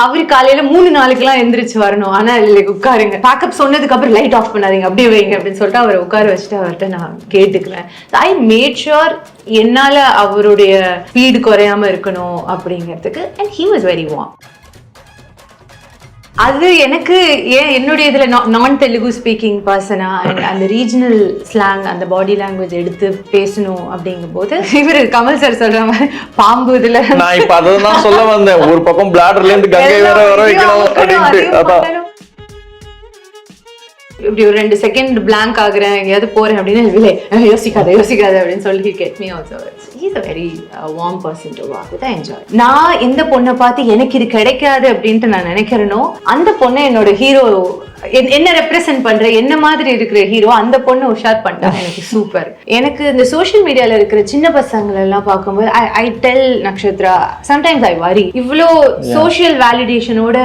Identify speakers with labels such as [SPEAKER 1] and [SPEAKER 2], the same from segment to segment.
[SPEAKER 1] அவரு காலையில 3 நாளைக்கெல்லாம் எந்திரிச்சு வரணும். ஆனா லைக் உட்காருங்க, பேக்கப் சொன்னதுக்கு அப்புறம் லைட் ஆஃப் பண்ணாதீங்க, அப்படியே வைங்க அப்படின்னு சொல்லிட்டு அவரை உட்கார வச்சுட்டு அவர்கிட்ட நான் கேட்டுக்கிறேன். ஐ மேட் ஷுர் என்னால அவருடைய ஸ்பீடு குறையாம இருக்கணும் அப்படிங்கிறதுக்கு. And he was very warm. அது எனக்கு என்னுடைய இதுல நான் தெலுங்கு ஸ்பீக்கிங் பர்சனா அண்ட் அந்த ரீஜனல் ஸ்லாங், அந்த பாடி லாங்குவேஜ் எடுத்து பேசணும் அப்படிங்கும் போது இவரு கமல் சார் சொல்ற மாதிரி பாம்பு இதுல
[SPEAKER 2] நான் இப்ப அதான் சொல்ல வந்தேன். ஒரு பக்கம் பிளாடர்ல இருந்து கங்கை வேற வர வைக்கணும் அப்படின்ட்டு.
[SPEAKER 1] இப்படி ஒரு 2 செகண்ட் பிளாங்க் ஆகுறேன், எங்கேயாவது போறேன் அப்படின்னு யோசிக்காத அப்படின்னு சொல்லி get me also. He's a very warm person to work with. I enjoy. நான் எந்த பொண்ணை பார்த்து எனக்கு இது கிடைக்காது அப்படின்ட்டு நான் நினைக்கிறேனோ அந்த பொண்ணை என்னோட ஹீரோ என்ன ரெப்ரசென்ட் பண்ற, என்ன மாதிரி இருக்கிற ஹீரோ அந்த பொண்ணு உஷார் பண்ணிட்டா. எனக்கு சூப்பர். எனக்கு இந்த சோஷியல் மீடியால இருக்கிற சின்ன பசங்களை எல்லாம் பார்க்கும்போது I tell Nakshatra, sometimes I worry, இவ்வளோ சோஷியல் வேலிடேஷனோட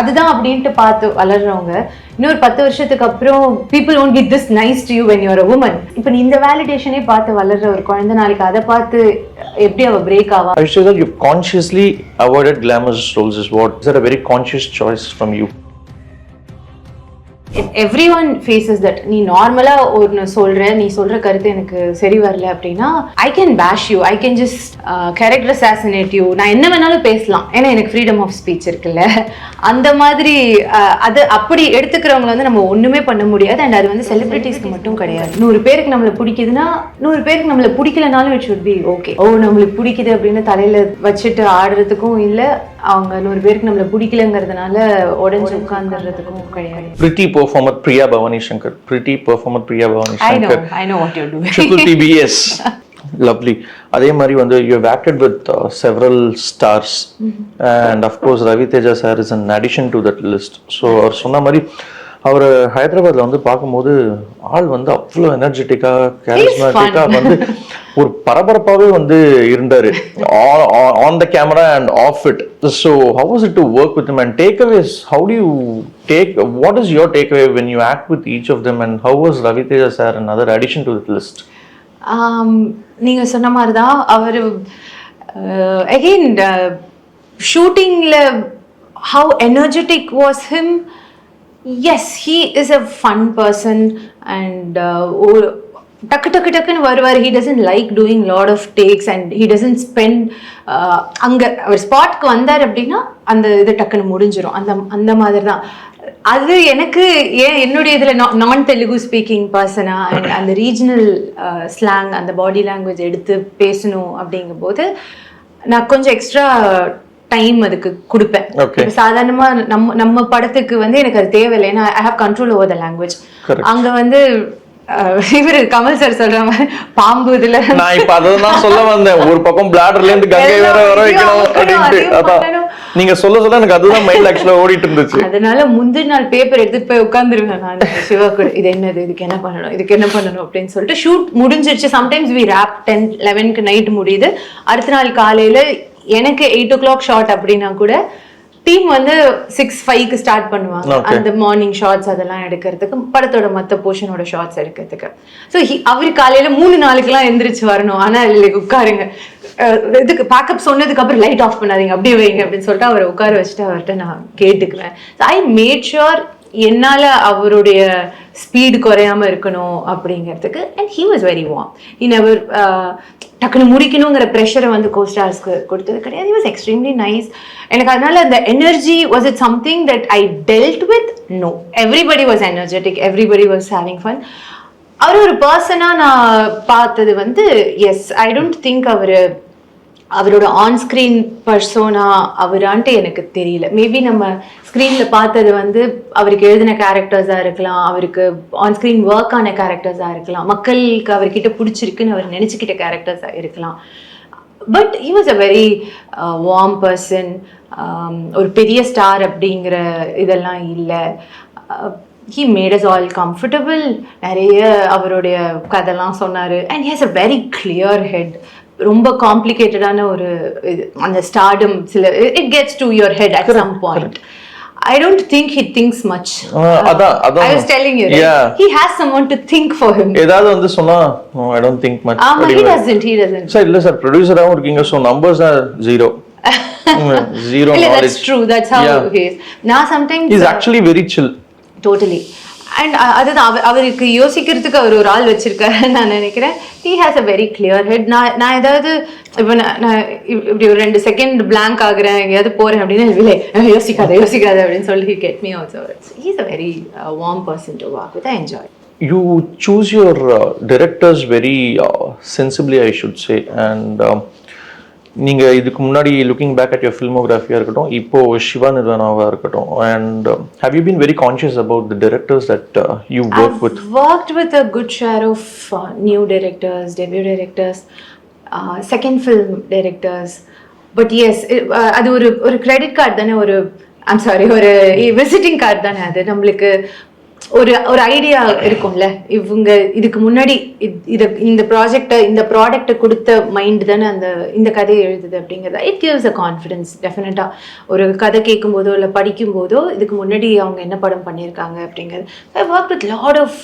[SPEAKER 1] அதுதான் அப்படின்ட்டு பார்த்து வளர்றவங்க இன்னொரு 10 வருஷத்துக்கு அப்புறம் people won't be this nice to you when you're a woman. இப்போ நீ இந்த வேலிடேஷனே பார்த்து வளர்ற ஒரு குழந்தை நாளைக்கு அதை பார்த்து எப்படி அவ break Aava?
[SPEAKER 2] I say that you consciously avoided glamorous roles is what? Is that a very conscious choice from you?
[SPEAKER 1] Everyone faces that. நீ நார்மலா ஒரு சொல்ற, நீ சொல்ற கருத்து எனக்கு சரி வரல அப்படின்னா ஐ கேன் பேஷ் you, I can just character assassinate you, நான் என்ன வேணாலும் பேசலாம், ஏன்னா எனக்கு ஃப்ரீடம் ஆஃப் ஸ்பீச் இருக்குல்ல. அந்த மாதிரி அது அப்படி எடுத்துக்கிறவங்க வந்து நம்ம ஒண்ணுமே பண்ண முடியாது. அண்ட் அது வந்து செலிபிரிட்டிஸ்க்கு மட்டும் கிடையாது. 100 பேருக்கு நம்மளை பிடிக்குதுன்னா 100 பேருக்கு நம்மளை பிடிக்கலனாலும் இட் ஷுட் பி ஓகே. நம்மளுக்கு பிடிக்குது அப்படின்னு தலையில வச்சுட்டு ஆடுறதுக்கும் இல்லை, அவங்க 100 பேருக்கு நம்மளை பிடிக்கலங்கிறதுனால உடஞ்சு உட்கார்ந்துறதுக்கும் கிடையாது.
[SPEAKER 2] Pretty performer Priyabhavani Shankar. Pretty performer Priyabhavani Shankar.
[SPEAKER 1] I know what you're doing.
[SPEAKER 2] Triple TBS. Lovely. அதே மாதிரி வந்து you have acted with several stars. And of course Ravi Teja sir is an addition to that list. So அவர் சொன்ன மாதிரி அவர் ஹைதராபாத்ல வந்து பார்க்கும்போது ஆள் வந்து அவ்வளோ எனர்ஜெட்டிக்கா கேரிஸ்மேட்டிக்கா வந்து ஒரு பரபரப்பாவே வந்து இருந்தாரு on the camera and off it. So how was it to work with him and takeaways? How do you take, what is your takeaway when you act with each of them and how was Ravi Teja sir and other addition to this list?
[SPEAKER 1] நீங்க சொன்ன மாதிரி தான் அவர் again ஷூட்டிங்ல how energetic was him. Yes, he is a fun person and டக்குன்னு வருவார். he doesn't like doing lot of takes and he doesn't spend அங்க அவர் ஸ்பாட்க்கு வந்தார் அப்படின்னா அந்த இது டக்குன்னு முடிஞ்சிடும். அந்த மாதிரி தான் அது. எனக்கு என்னுடைய இதுல நான் தெலுங்கு ஸ்பீக்கிங் பர்சனா அண்ட் அந்த ரீஜனல் ஸ்லாங், அந்த பாடி லாங்குவேஜ் எடுத்து பேசணும் அப்படிங்கும் போது நான் கொஞ்சம் எக்ஸ்ட்ரா டைம் அதுக்கு கொடுப்பேன். சாதாரணமா நம்ம படத்துக்கு வந்து எனக்கு அது தேவையில்லை, ஏன்னா I have control over the language. அங்க வந்து இவரு கமல் சார் சொல்ற மாதிரி பாம்பு இதுல
[SPEAKER 2] நான் இப்ப அதான் சொல்ல வந்தேன். ஒரு பக்கம் பிளாடர்ல இருந்து கங்கை வேற வர வைக்கணும் அப்படின்ட்டு நீங்க சொல்ல எனக்கு அதுதான் மைண்ட் ஆக்சுவலா ஓடிட்டு இருந்துச்சு.
[SPEAKER 1] அதனால முந்தின நாள் பேப்பர் எடுத்துட்டு போய் உட்காந்துருவேன் நான் சிவா கூட. இது என்னது, இதுக்கு என்ன பண்ணணும் அப்படின்னு சொல்லிட்டு ஷூட் முடிஞ்சிருச்சு. சம்டைம்ஸ் வி ராப் 10-11 நைட் முடியுது. அடுத்த நாள் காலையில எனக்கு 8 o'clock ஷாட் அப்படின்னா கூட டீம் வந்து 6-5 ஸ்டார்ட் பண்ணுவாங்க அந்த மார்னிங் ஷார்ட்ஸ் அதெல்லாம் எடுக்கிறதுக்கு, படத்தோட மற்ற போர்ஷனோட ஷார்ட்ஸ் எடுக்கிறதுக்கு. ஸோ அவரு காலையில 3 நாளைக்கெல்லாம் எந்திரிச்சு வரணும். ஆனா லைக் உட்காருங்க, இதுக்கு பேக்கப் சொன்னதுக்கு அப்புறம் லைட் ஆஃப் பண்ணாதீங்க, அப்படியே வைங்க அப்படின்னு சொல்லிட்டு அவரை உட்கார வச்சுட்டு அவர்கிட்ட நான் கேட்டுக்கிறேன். ஐ மேட் ஷுர் என்னால அவருடைய ஸ்பீடு குறையாம இருக்கணும் அப்படிங்கிறதுக்கு. And he was very warm. He never டக்குன்னு முடிக்கணுங்கிற ப்ரெஷரை வந்து கோஸ்டார்ஸ்க்கு கொடுத்தது கிடையாது. He was extremely nice. எனக்கு அதனால அந்த energy, was it something that I dealt with? No, everybody was energetic, everybody was having fun. அவர் ஒரு பர்சனா நான் பார்த்தது வந்து எஸ், ஐ டோன்ட் திங்க் அவரோட ஆன் ஸ்க்ரீன் பர்சோனா அவரான்ட்டு எனக்கு தெரியல. மேபி நம்ம ஸ்க்ரீன்ல பார்த்தது வந்து அவருக்கு எழுதின கேரக்டர்ஸா இருக்கலாம், அவருக்கு ஆன் ஸ்க்ரீன் ஒர்க் ஆன கேரக்டர்ஸா இருக்கலாம், மக்களுக்கு அவர்கிட்ட பிடிச்சிருக்குன்னு அவர் நினைச்சுக்கிட்ட கேரக்டர்ஸா இருக்கலாம். But he was a very warm person. ஒரு பெரிய ஸ்டார் அப்படிங்கிற இதெல்லாம் இல்லை. he made us all comfortable. நிறைய அவருடைய கதைலாம் சொன்னாரு. and he has a very clear head. ரொம்ப காம்ப்ளிகேட்டடான ஒரு அந்த ஸ்டார்டம் சில it gets to your head at some point. I don't think he thinks much. I was telling you, right? Yeah. He has someone to think for him.
[SPEAKER 2] ஏதாவது வந்து சொன்னா no, I don't think much.
[SPEAKER 1] he doesn't.
[SPEAKER 2] Sir இல்ல sir ப்ரொடியூசராவும் இருக்கீங்க, so numbers are zero. Zero
[SPEAKER 1] இல்ல,
[SPEAKER 2] knowledge.
[SPEAKER 1] that's true, that's how
[SPEAKER 2] Yeah.
[SPEAKER 1] he is. நான் sometimes
[SPEAKER 2] He's actually very chill.
[SPEAKER 1] totally. And அதுதான் அவருக்கு யோசிக்கிறதுக்கு அவர் ஒரு ஆள் வச்சிருக்காருன்னு நான் நினைக்கிறேன். He has a very clear head. நான் ஏதாவது இப்போ நான் இப்படி ஒரு 2 செகண்ட் பிளாங்க் ஆகுறேன், எங்கேயாவது போறேன் அப்படின்னா இல்லை யோசிக்காத அப்படின்னு சொல்லி get me also. He is a very warm person to work with. I enjoy.
[SPEAKER 2] You choose your directors very sensibly, I should say. And நீங்க இதுக்கு முன்னாடி லுக்கிங் பேக் அட் யுவர் ஃபில்மோகிராஃபியா இருக்கட்டும், இப்போ சிவா நிர்வாணாவா இருக்கட்டும், and have you been very conscious about the directors that you work with?
[SPEAKER 1] I've worked with a good share of new directors, debut directors, second film directors. But yes, அது ஒரு credit card தானே, ஒரு I'm sorry ஒரு visiting card தானே. அது நம்மளுக்கு ஒரு idea இருக்கும்ல, இவங்க இதுக்கு முன்னாடி இந்த ப்ராடக்டை கொடுத்த மைண்ட் தானே இந்த கதையை எழுதுது அப்படிங்கிறது. இட் கிவ்ஸ் அ கான்ஃபிடன்ஸ் டெஃபினட்டா. ஒரு கதை கேட்கும் போதோ இல்லை படிக்கும் போதோ இதுக்கு முன்னாடி அவங்க என்ன படம் பண்ணியிருக்காங்க அப்படிங்கிறது. I work with lot of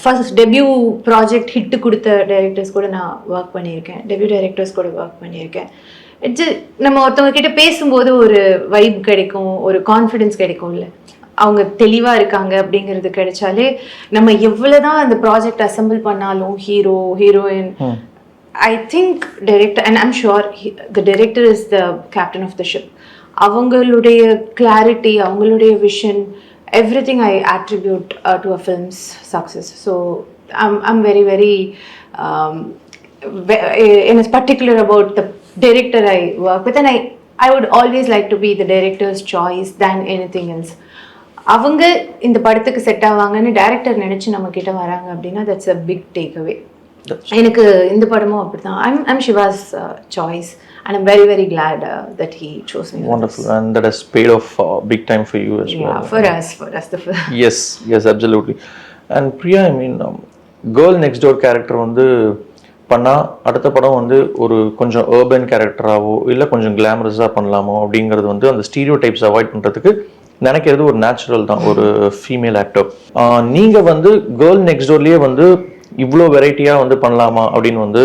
[SPEAKER 1] first debut project hit கொடுத்த டைரக்டர்ஸ் கூட நான் ஒர்க் பண்ணியிருக்கேன், டெபியூ டைரக்டர்ஸ் கூட ஒர்க் பண்ணியிருக்கேன். நம்ம ஒருத்தவங்க கிட்ட பேசும்போது ஒரு வைப் கிடைக்கும், ஒரு கான்ஃபிடென்ஸ் கிடைக்கும்ல, அவங்க தெளிவா இருக்காங்க அப்படிங்கிறது கிடைச்சாலே நம்ம எவ்வளவுதான் அந்த ப்ராஜெக்ட் அசெம்பிள் பண்ணாலும் hero heroine, I think director, and I'm sure the director is the captain of the ship. அவங்களுடைய கிளாரிட்டி, அவங்களுடைய vision, everything I attribute to a film's success. So I'm very very in a particular about the director I work with, and I would always like to be the director's choice than anything else. அவங்க இந்த படத்துக்கு set ஆவாங்கன்னு director நினைச்சு நம்ம கிட்ட வராங்க அப்படின்னா that's a big takeaway. எனக்கு இந்த படமும் அப்படிதான். I'm Shiva's choice and I'm very very glad that he chose me.
[SPEAKER 2] Wonderful. And that has paid off big time for you as well.
[SPEAKER 1] Yeah, for us the film.
[SPEAKER 2] Yes, absolutely. And Priya, I mean, girl next door character வந்து பண்ணா அடுத்த படம் வந்து ஒரு கொஞ்சம் urban கேரக்டராவோ இல்லை கொஞ்சம் கிளாமரஸாக பண்ணலாமோ அப்படிங்கிறது வந்து அந்த ஸ்டீரியோ டைப்ஸ் அவாய்ட் பண்ணுறதுக்கு நினைக்கிறது ஒரு நேச்சுரல் தான் ஒரு ஃபீமேல் ஆக்டர். நீங்கள் வந்து கேர்ள் நெக்ஸ்ட் டோர்லேயே வந்து இவ்வளோ வெரைட்டியாக வந்து பண்ணலாமா அப்படின்னு வந்து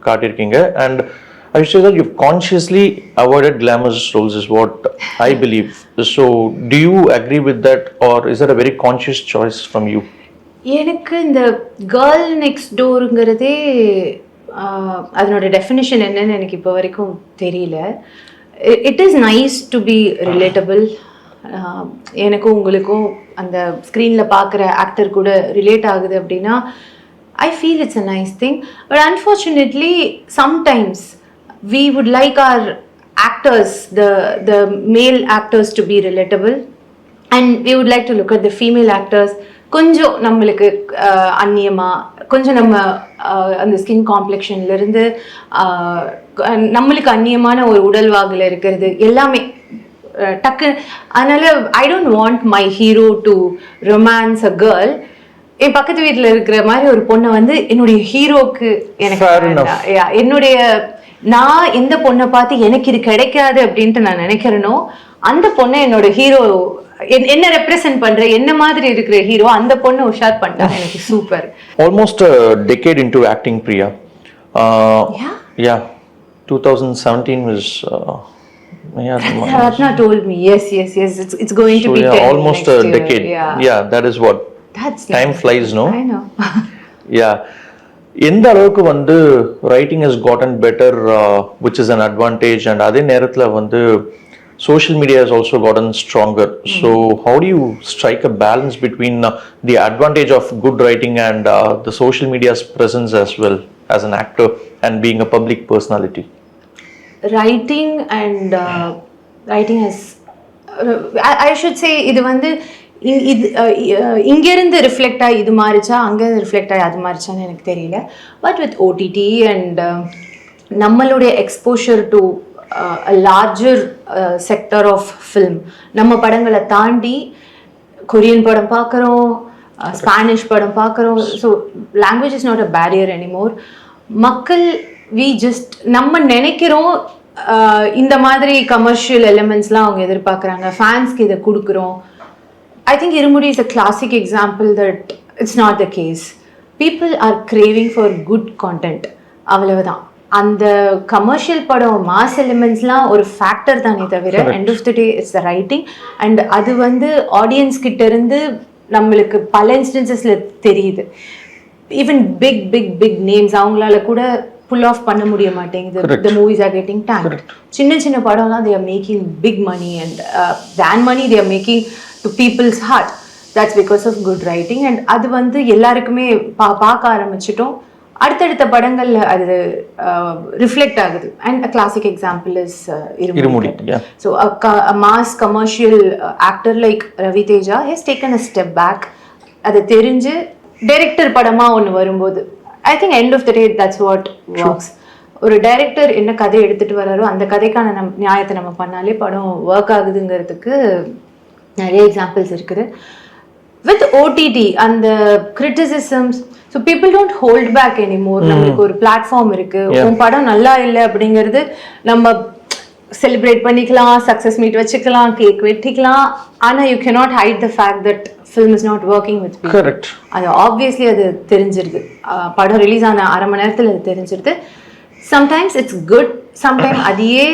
[SPEAKER 2] காட்டியிருக்கீங்க. And I should say that you've consciously avoided glamorous roles is what I believe. So do you agree with that, or is that a very conscious choice from you?
[SPEAKER 1] எனக்கு இந்த கேர்ள் நெக்ஸ்ட் டோருங்கிறதே அதனோட definition என்னன்னு எனக்கு இப்போ வரைக்கும் தெரியல. It is nice to be relatable. எனக்கும் உங்களுக்கும் அந்த ஸ்க்ரீனில் பார்க்குற ஆக்டர் கூட ரிலேட் ஆகுது அப்படின்னா I feel it's a nice thing. But unfortunately, sometimes we would like our actors, the male actors, to be relatable, and we would like to look at the female actors கொஞ்சம் நம்மளுக்கு அந்நியமா, கொஞ்சம் நம்ம அந்த skin காம்ப்ளெக்ஷன்ல இருந்து நம்மளுக்கு அந்நியமான ஒரு உடல்வாகுல இருக்கிறது எல்லாமே டக்கு. அதனால I don't want my hero to romance a girl. என் பக்கத்து வீட்டில் இருக்கிற மாதிரி ஒரு பொண்ணை வந்து என்னுடைய ஹீரோக்கு எனக்கு என்னுடைய நான் எந்த பொண்ணை பார்த்து எனக்கு இது கிடைக்காது அப்படின்ட்டு நான் நினைக்கிறேனோ அந்த பொண்ணை என்னோட ஹீரோ என்ன ரெப்ரசென்ட் பண்ற என்ன மாதிரி இருக்கிற ஹீரோ அந்த பொண்ணை உஷார் பண்ணா எனக்கு super.
[SPEAKER 2] Almost a decade into acting, Priya. Yeah. 2017 was
[SPEAKER 1] Ratna told me. Yes. It's going to be 10
[SPEAKER 2] almost a decade. Yeah, that is what.
[SPEAKER 1] That's
[SPEAKER 2] time
[SPEAKER 1] nice.
[SPEAKER 2] flies, no?
[SPEAKER 1] I know.
[SPEAKER 2] Yeah. எந்த அளவுக்கு வந்து writing has cotton better, which is an advantage, and அதே நேரத்தில் வந்து social media has also gotten stronger. So how do you strike a balance between the advantage of good writing and the social media's presence as well as an actor and being a public personality?
[SPEAKER 1] Writing has I should say இது வந்து இங்கேருந்து reflect ஆகி இது மாறிச்சா அங்கேருந்து reflect ஆகி அது மாறிச்சான்னு எனக்கு தெரியல. பட் வித் ஓடிடி அண்ட் நம்மளுடைய exposure to a larger sector of film, நம்ம படங்களை தாண்டி கொரியன் படம் பார்க்குறோம், ஸ்பானிஷ் படம் பார்க்குறோம். So language is not a barrier anymore. மக்கள் நம்ம நினைக்கிறோம் இந்த மாதிரி கமர்ஷியல் எலிமெண்ட்ஸ்லாம் அவங்க எதிர்பார்க்குறாங்க, ஃபேன்ஸ்க்கு இதை கொடுக்குறோம். I think Irumudi is a classic example that it's not the case. People are craving for good content. அவ்வளவுதான். அந்த கமர்ஷியல் படம் மாஸ் எலிமெண்ட்ஸ்லாம் ஒரு ஃபேக்டர் தானே தவிர end of the day it's the writing. And அது வந்து ஆடியன்ஸ் கிட்ட இருந்து நம்மளுக்கு பல இன்ஸ்டன்சஸ்ல தெரியுது. Even big big big names அவங்களால கூட புல் ஆஃப் பண்ண முடிய மாட்டேங்குது. The movies are getting tanked. சின்ன சின்ன படம்லாம் they are making big money and than money they are making to people's heart. That's because of good writing. And அது வந்து எல்லாருக்குமே பார்க்க ஆரம்பிச்சிட்டோம். அடுத்தடுத்த படங்கள்ல அது ரிஃப்ளெக்ட் ஆகுது. And a classic example is Irumudi. So a mass commercial actor like Ravi Teja has taken a step back. அது தெரிஞ்சு டைரக்டர் படமா ஒன்று வரும்போது I think end of the day that's what works. ஒரு டைரக்டர் என்ன கதை எடுத்துட்டு வராரோ அந்த கதைக்கான நியாயத்தை நம்ம பண்ணாலே படம் ஒர்க் ஆகுதுங்கிறதுக்கு நிறைய எக்ஸாம்பிள்ஸ் இருக்குது. வித் ஓடிடி அந்த criticisms, so people don't hold back anymore. நம்மளுக்கு ஒரு பிளாட்ஃபார்ம் இருக்கு. உன் படம் நல்லா இல்லை அப்படிங்கிறது நம்ம செலிப்ரேட் பண்ணிக்கலாம், சக்ஸஸ் மீட் வச்சுக்கலாம், கேக் வெட்டிக்கலாம். ஆனால் you cannot height the fact that film is not working with people.
[SPEAKER 2] Correct.
[SPEAKER 1] அது obviously அது தெரிஞ்சிருது. படம் ரிலீஸ் ஆன அரை மணி நேரத்தில் அது தெரிஞ்சிருது. சம்டைம்ஸ் இட்ஸ் குட், சம்டைம்ஸ் அதையே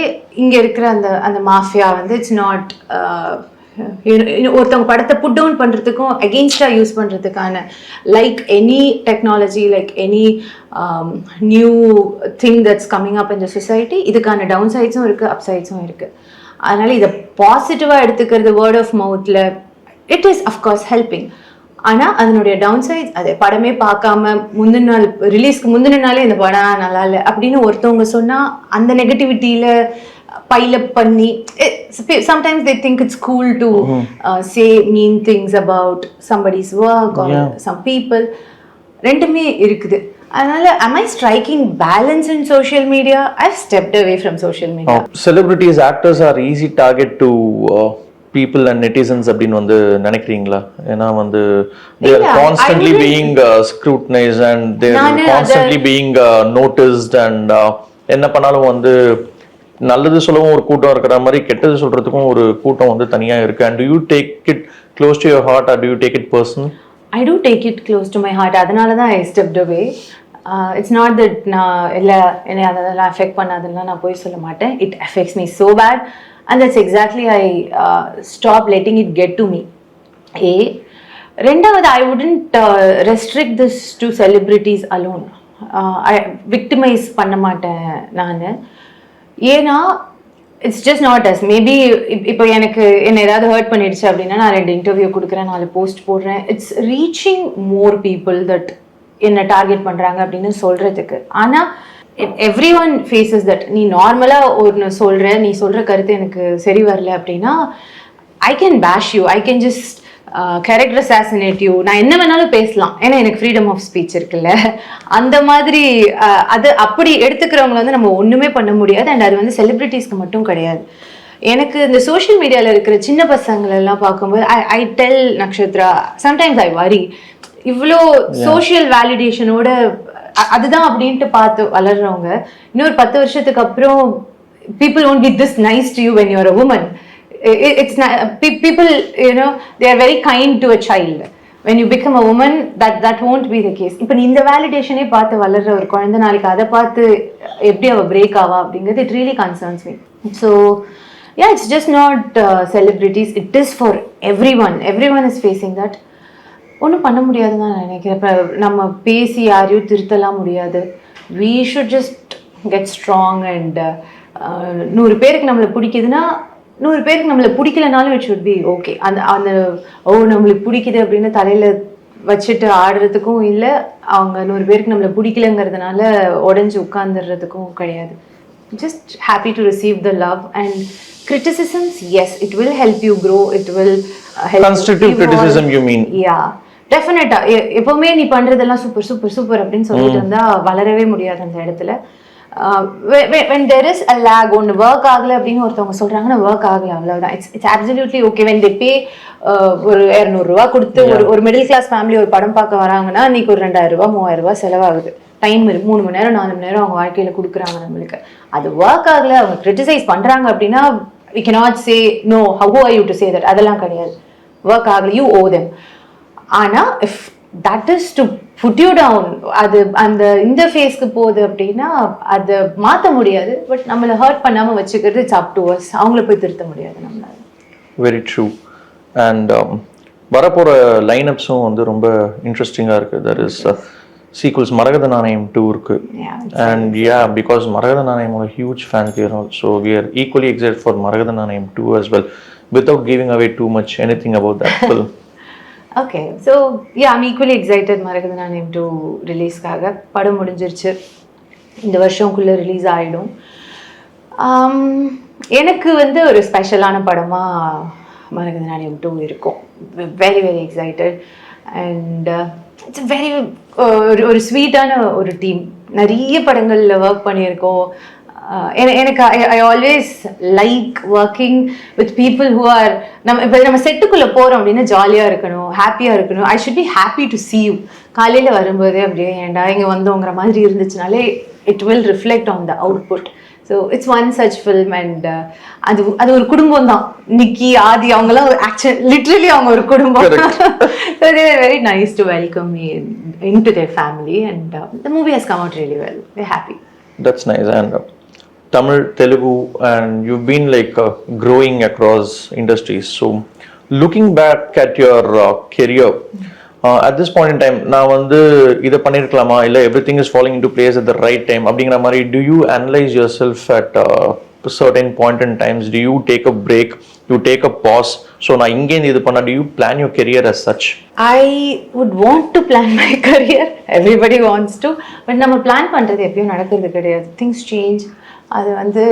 [SPEAKER 1] இங்கே இருக்கிற அந்த அந்த மாஃபியா வந்து இட்ஸ் நாட் ஒருத்தவங்க படத்தை புட் டவுன் பண்ணுறதுக்கும் அகெயின்ஸ்டாக யூஸ் பண்ணுறதுக்கான like any technology, like any new thing that's coming up in the society, இதுக்கான டவுன் சைட்ஸும் இருக்குது, அப் சைட்ஸும் இருக்குது. அதனால் இதை பாசிட்டிவாக எடுத்துக்கிறது வேர்ட் ஆஃப் மவுத்தில் இட் இஸ் அஃப்கோர்ஸ் ஹெல்பிங். ஆனால் அதனுடைய டவுன் சைட்ஸ், அதை படமே பார்க்காம முந்தின நாள் ரிலீஸ்க்கு முந்தின நாளே இந்த படம் நல்லா இல்லை அப்படின்னு ஒருத்தவங்க சொன்னால் அந்த நெகட்டிவிட்டியில் பைலப் பண்ணி sometimes they think it's cool to say mean things about somebody's work or some people. ரெண்டுமே இருக்குது. அதனால am I striking balance in social media? I've stepped away from social media.
[SPEAKER 2] Celebrities, actors are easy target to people and netizens அப்படின்னு வந்து நினைக்கிறீங்களா? ஏன்னா வந்து they are constantly being scrutinized and they are constantly being noticed and என்ன பண்ணாலும் வந்து நல்லது சொல்லவும் ஒரு கூட்டம் இருக்கிற மாதிரி கெட்டது சொல்றதுக்கும் ஒரு கூட்டம் வந்து தனியா இருக்கு. And do you take it close to your heart or do you take it personal?
[SPEAKER 1] I do take it close to my heart. அதனால தான் I stepped away. It's not that நான் இல்லை என்னை அதெல்லாம் அஃபெக்ட் பண்ணாதுன்னா நான் போய் சொல்ல மாட்டேன். It affects me so bad. And that's exactly I stop letting it get to me. ரெண்டாவது, I wouldn't restrict this to celebrities alone. I victimize பண்ண மாட்டேன் நான். ஏன்னா it's just not us. Maybe இப்போ எனக்கு என்ன ஏதாவது ஹர்ட் பண்ணிடுச்சு அப்படின்னா நான் 2 இன்டர்வியூ கொடுக்குறேன், 4 போஸ்ட் போடுறேன். It's reaching more people that என்ன டார்கெட் பண்ணுறாங்க அப்படின்னு சொல்கிறதுக்கு. ஆனால் எவ்ரி ஒன் ஃபேஸஸ் தட். நீ நார்மலாக ஒன்று சொல்கிற, நீ சொல்கிற கருத்து எனக்கு சரி வரல அப்படின்னா ஐ கேன் பேஷ் you, I can just character assassinate you. நான் என்ன வேணாலும் பேசலாம், ஏன்னா எனக்கு ஃப்ரீடம் ஆஃப் ஸ்பீச் இருக்குல்ல. அந்த மாதிரி அது அப்படி எடுத்துக்கிறவங்களை வந்து நம்ம ஒன்றுமே பண்ண முடியாது. அண்ட் அது வந்து செலிப்ரிட்டிஸ்க்கு மட்டும் கிடையாது. எனக்கு இந்த சோஷியல் மீடியாவில் இருக்கிற சின்ன பசங்களெல்லாம் பார்க்கும்போது I tell Nakshatra, sometimes I worry, இவ்வளோ சோஷியல் வேலிடேஷனோட அதுதான் அப்படின்ட்டு பார்த்து வளர்றவங்க இன்னொரு 10 வருஷத்துக்கு அப்புறம் people won't be this nice to you when you're a woman. It's not, people, you know, they are very kind to a child. When you become a woman, that won't be the case. இப்போ இந்த வேலிடேஷனே பார்த்து வளர்ற ஒரு குழந்தை நாளைக்கு அதை பார்த்து எப்படி அவள் பிரேக் ஆவா அப்படிங்கிறது it really concerns me. So yeah, it's just not celebrities, it is for everyone is facing that. ஒன்றும் பண்ண முடியாதுன்னு நான் நினைக்கிறேன். இப்போ நம்ம பேசி யாரையும் திருத்தலாம் முடியாது. we should just get strong and 100 பேருக்கு நம்மளை பிடிக்குதுன்னா 100 பேருக்கு நம்மளை பிடிக்கலனாலும் இட் ஷுட் பி ஓகே. அந்த நம்மளுக்கு பிடிக்குது அப்படின்னு தலையில் வச்சுட்டு ஆடுறதுக்கும் இல்லை, அவங்க 100 பேருக்கு நம்மளை பிடிக்கலங்கிறதுனால உடஞ்சி உட்காந்துடுறதுக்கும் கிடையாது. just happy to receive the love and criticisms. Yes, it will help you grow, it will help
[SPEAKER 2] constructive
[SPEAKER 1] you
[SPEAKER 2] criticism you mean?
[SPEAKER 1] Yeah, டெஃபினட்டா. எப்பவுமே நீ பண்றதெல்லாம் சூப்பர் சூப்பர் சூப்பர் அப்படின்னு சொல்லிட்டு இருந்தா வளரவே முடியாது அந்த இடத்துல. when there is a lag, ஒன்று ஒர்க் ஆகலை அப்படின்னு ஒருத்தவங்க சொல்றாங்கன்னா ஒர்க் ஆகலை, அவ்வளவுதான். It's absolutely okay. when they pay ஒரு 200 ரூபா கொடுத்து ஒரு மிடில் கிளாஸ் ஃபேமிலி ஒரு படம் பார்க்க வராங்கன்னா இன்னைக்கு ஒரு 2000 ரூபாய் 3000 ரூபாய் செலவாகுது. டைம் 3 மணி நேரம் 4 மணி நேரம் அவங்க வாழ்க்கையில கொடுக்குறாங்க நம்மளுக்கு. அது ஒர்க் ஆகலை, அவங்க கிரிட்டிசைஸ் பண்றாங்க அப்படின்னா we cannot say no, how are you to say that? அதெல்லாம் கிடையாது. ஒர்க் ஆகலை, you owe them. ஆனா if that is to put you down. அது அந்த இந்த ஃபேஸ்க்கு போகுது அப்படின்னா அதை மாற்ற முடியாது. பட் நம்மளை ஹர்ட் பண்ணாமல் வச்சுக்கிறது இட்ஸ் அப் டு அஸ். அவங்கள போய் திருத்த முடியாது நம்மளால.
[SPEAKER 2] Very true. அண்ட் வரப்போகிற லைனப்ஸும் வந்து ரொம்ப இன்ட்ரெஸ்டிங்காக இருக்குது. தட் இஸ் சீக்வல்ஸ் மரகத நாணயம் 2 இருக்கு. அண்ட் பிகாஸ் மரகத நாணயமோட huge fan clear also we are equally excited for Maragatha Naanayam 2 as well without giving away too much anything about that film.
[SPEAKER 1] Okay, so yeah, I'm equally excited மரகத நாணயம் 2 ரிலீஸ்க்காக. படம் முடிஞ்சிருச்சு, இந்த வருஷம்குள்ளே ரிலீஸ் ஆகிடும். எனக்கு வந்து ஒரு ஸ்பெஷலான படமாக மரகத நாணயம் 2 இருக்கும். Very very excited. And it's very ஒரு ஸ்வீட்டான ஒரு டீம். நிறைய படங்களில் ஒர்க் பண்ணியிருக்கோம். எனக்கு I always like working with people who are நம்ம செட்டுக்குள்ளே போகிறோம் அப்படின்னா ஜாலியாக இருக்கணும், ஹாப்பியாக இருக்கணும். I should be happy to see you. காலையில் வரும்போதே அப்படியே ஏண்டா இங்கே வந்தோங்கிற மாதிரி இருந்துச்சுனாலே it will reflect on the output. So it's one such film. And அது ஒரு குடும்பம் தான். நிக்கி, ஆதி அவங்களாம் லிட்ரலி அவங்க ஒரு குடும்பம். So they are very nice to welcome me in to their family. And the movie has come out really well. Very happy.
[SPEAKER 2] That's nice. And Tamil, Telugu, and you've been like growing across industries. So looking back at your career, at this point in time, நான் வந்து இதை பண்ணியிருக்கலாமா, இல்லை everything is falling into place at the right time அப்படிங்கிற மாதிரி, do you analyze yourself at certain point in times? Do you take a break? You take a pause? So நான் இங்கேருந்து இது பண்ணா, do you plan your career as such?
[SPEAKER 1] I would want to plan my career. Everybody wants to. But நம்ம plan பண்ணுறது எப்பயும் நடக்கிறது கிடையாது. Things change. அது வந்து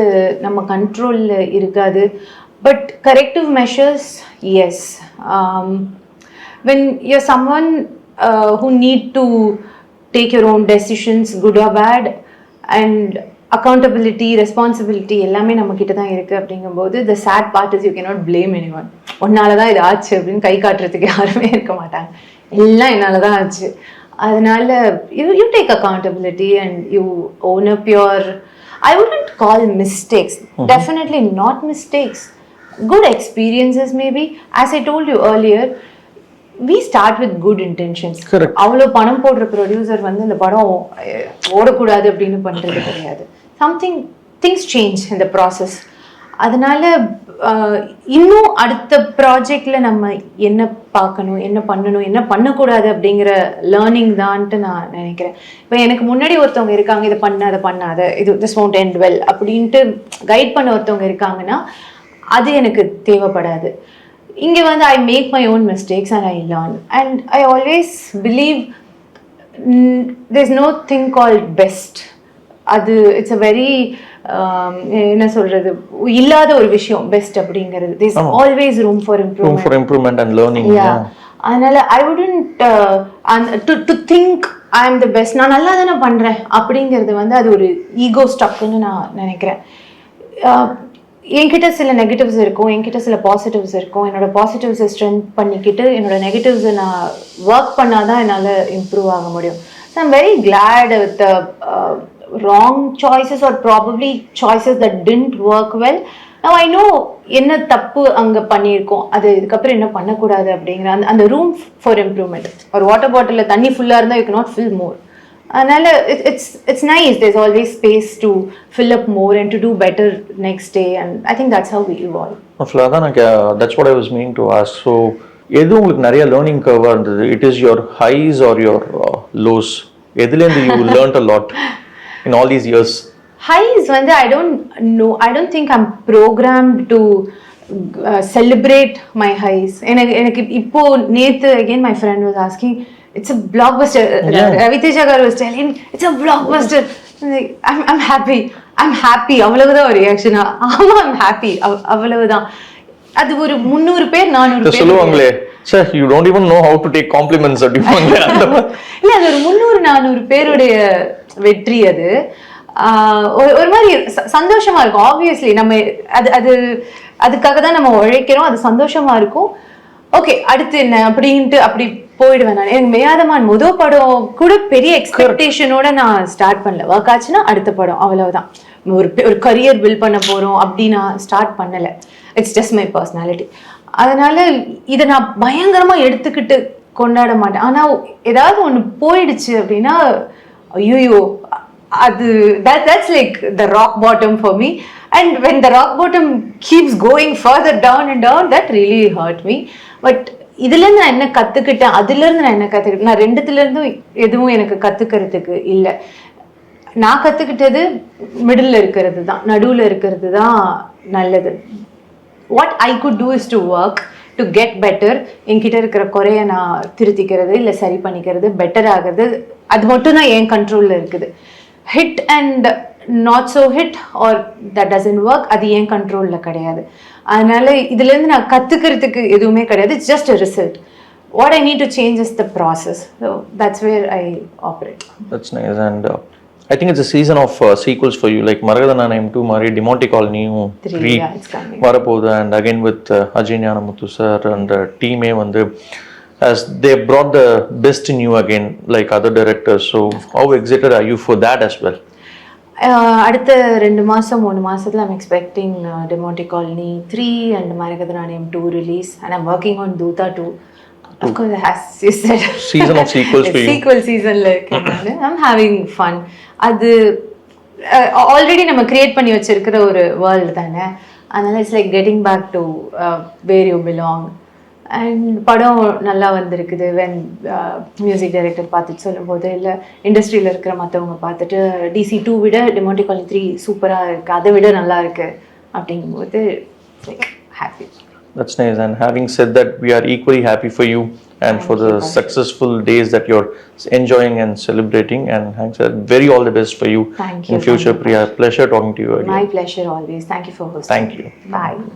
[SPEAKER 1] நம்ம கண்ட்ரோலில் இருக்காது. But corrective measures, yes. when you're someone who need to take your own decisions, good or bad, and accountability, responsibility எல்லாமே நம்ம கிட்ட தான் இருக்குது. அப்படிங்கும்போது the sad part is you cannot blame anyone. உன்னால தான் இது ஆச்சு அப்படின்னு கை காட்டுறதுக்கு யாருமே இருக்க மாட்டாங்க. எல்லாம் என்னால தான் ஆச்சு. அதனால you take accountability and you own up your, I wouldn't call mistakes. Definitely not mistakes. Good experiences maybe. As I told you earlier, we start with good intentions.
[SPEAKER 2] Correct.
[SPEAKER 1] அவ்வளோ பணம் போடுற ப்ரொடியூசர் வந்து இந்த படம் ஓடக்கூடாது அப்படின்னு பண்ணுறது கிடையாது. things change in the process. அதனால இன்னும் அடுத்த ப்ராஜெக்டில் நம்ம என்ன பார்க்கணும், என்ன பண்ணணும், என்ன பண்ணக்கூடாது அப்படிங்கிற லேர்னிங் தான்ட்டு நான் நினைக்கிறேன். இப்போ எனக்கு முன்னாடி ஒருத்தவங்க இருக்காங்க, இதை பண்ண அதை பண்ணாத, இது திஸ் won't end well அப்படின்ட்டு கைட் பண்ண ஒருத்தவங்க இருக்காங்கன்னா அது எனக்கு தேவைப்படாது. இங்கே வந்து I make my own mistakes and I learn. And I always believe there is no thing called best. அது இட்ஸ் அ வெரி என்ன சொல்றது, இல்லாத ஒரு விஷயம் பெஸ்ட் அப்படிங்கிறது. There is always room for improvement
[SPEAKER 2] and learning.
[SPEAKER 1] அதனால I wouldn't to think I am the best, நான் நல்லா தானே பண்றேன் அப்படிங்கிறது வந்து அது ஒரு ஈகோ ஸ்டக்குன்னு நான் நினைக்கிறேன். என்கிட்ட சில நெகட்டிவ்ஸ் இருக்கும், என்கிட்ட சில பாசிட்டிவ்ஸ் இருக்கும். என்னோட பாசிட்டிவ்ஸை ஸ்ட்ரென்த் பண்ணிக்கிட்டு என்னோட நெகட்டிவ்ஸை நான் ஒர்க் பண்ணாதான் என்னால் இம்ப்ரூவ் ஆக முடியும். So I'm very glad with wrong choices or probably choices that didn't work well. Now I know என்ன தப்பு அங்கே பண்ணியிருக்கோம், அது இதுக்கப்புறம் என்ன பண்ணக்கூடாது அப்படிங்கிற அந்த ரூம் ஃபார் இம்ப்ரூவ்மெண்ட். ஒரு வாட்டர் பாட்டிலில் தண்ணி ஃபுல்லாக இருந்தால் யூ cannot fill more. அதனால it's nice, there's always space to fill up more and to do better next day, and I think that's how we evolve.
[SPEAKER 2] That's what I was meaning to ask. So எது உங்களுக்கு நிறைய learning கர்வாக இருந்தது? It is your highs or your lows? எதுலேருந்து you learned a lot in all these years?
[SPEAKER 1] Highs வந்து I don't know, I don't think I'm programmed to celebrate my highs. எனக்கு இப்போ நேத்து again my friend was asking, it's a blockbuster. Ravi Teja was telling it's a blockbuster. I'm happy அவ்வளவுதான் ஒரு reaction. ஆமா I'm happy அவ்வளவுதான். அது ஒரு 300 பேர் 400 பேர்
[SPEAKER 2] சொல்லுவாங்களே, sir you don't even know how to take compliments அப்படிவாங்க.
[SPEAKER 1] இல்ல அது ஒரு 300-400 பேருடைய வெற்றி. அது ஒரு மாதிரி சந்தோஷமா இருக்கும். ஆப்வியஸ்லி நம்ம அதுக்காக தான் நம்ம உழைக்கிறோம், அது சந்தோஷமா இருக்கும். ஓகே அடுத்து என்ன அப்படின்ட்டு அப்படி போயிடுவேன் நான். எனக்கு மேயாதமான் முதல் படம் கூட பெரிய எக்ஸ்பெக்டேஷனோட நான் ஸ்டார்ட் பண்ணல. ஒர்க் ஆச்சுன்னா அடுத்த படம் அவ்வளவுதான். ஒரு கரியர் பில்ட் பண்ண போறோம் அப்படி நான் ஸ்டார்ட் பண்ணல. It's just my personality. அதனால இதை நான் பயங்கரமா எடுத்துக்கிட்டு கொண்டாட மாட்டேன். ஆனா ஏதாவது ஒண்ணு போயிடுச்சு அப்படின்னா ஐயோ அது that's like the rock bottom for me. And when the rock bottom keeps going further down and down, that really hurt me. But இதுல இருந்து நான் என்ன கத்துக்கிட்டேன், அதுல இருந்து நான் என்ன கத்துக்கிட்டேன், நான் ரெண்டுத்துல இருந்தும் எதுவும் எனக்கு கத்துக்கிறதுக்கு இல்ல. நான் கத்துக்கிட்டது மிடில் இருக்கிறது தான், நடுவுல இருக்கிறது தான் நல்லது. What I could do is to work to get better. என்கிட்ட இருக்கிற குறைய நான் திருத்திக்கிறது இல்லை சரி பண்ணிக்கிறது, பெட்டர் ஆகுறது, அது மட்டும் தான் என் கண்ட்ரோலில் இருக்குது. Hit and not so hit or that doesn't work, அது என் கண்ட்ரோலில் கிடையாது. அதனால இதுலேருந்து நான் கற்றுக்கிறதுக்கு எதுவுமே கிடையாது. It's just a result. What I need to change is the process. So that's where I operate.
[SPEAKER 2] That's nice. And I think it's a season of sequels for you, like Maragadhananayam 2 Mari, Demonte Colony 3 வரப்போகுது. And again with Ajay Nyanamuthu sir and team வந்து as they brought the best in you again like other directors. So how excited are you for that as well?
[SPEAKER 1] அடுத்த 2 மாசம் 3 மாசத்துல I'm expecting Demonte Colony 3 and Maragadhananayam 2 release, and I'm working on Doota 2. Of course, as you said,
[SPEAKER 2] season of sequels for you.
[SPEAKER 1] Sequel season I'm having fun. அது already நம்ம create பண்ணி வச்சிருக்கிற ஒரு world தானே. அதனால it's like getting back to where you belong. அண்ட் படம் நல்லா வந்திருக்குது. வென் மியூசிக் டைரக்டர் பார்த்துட்டு சொல்லும்போது, இல்லை இண்டஸ்ட்ரியில் இருக்கிற மற்றவங்க பார்த்துட்டு DC 2 விட Demonte Colony 3 சூப்பராக இருக்குது, அதை விட நல்லா இருக்குது அப்படிங்கும்போது like happy.
[SPEAKER 2] That's nice. And having said that, we are equally happy for you and for the successful days that you're enjoying and celebrating. And thanks, very all the best for you in future, Priya. Pleasure talking to you again.
[SPEAKER 1] My pleasure always. Thank you for hosting.
[SPEAKER 2] Thank you.
[SPEAKER 1] Bye.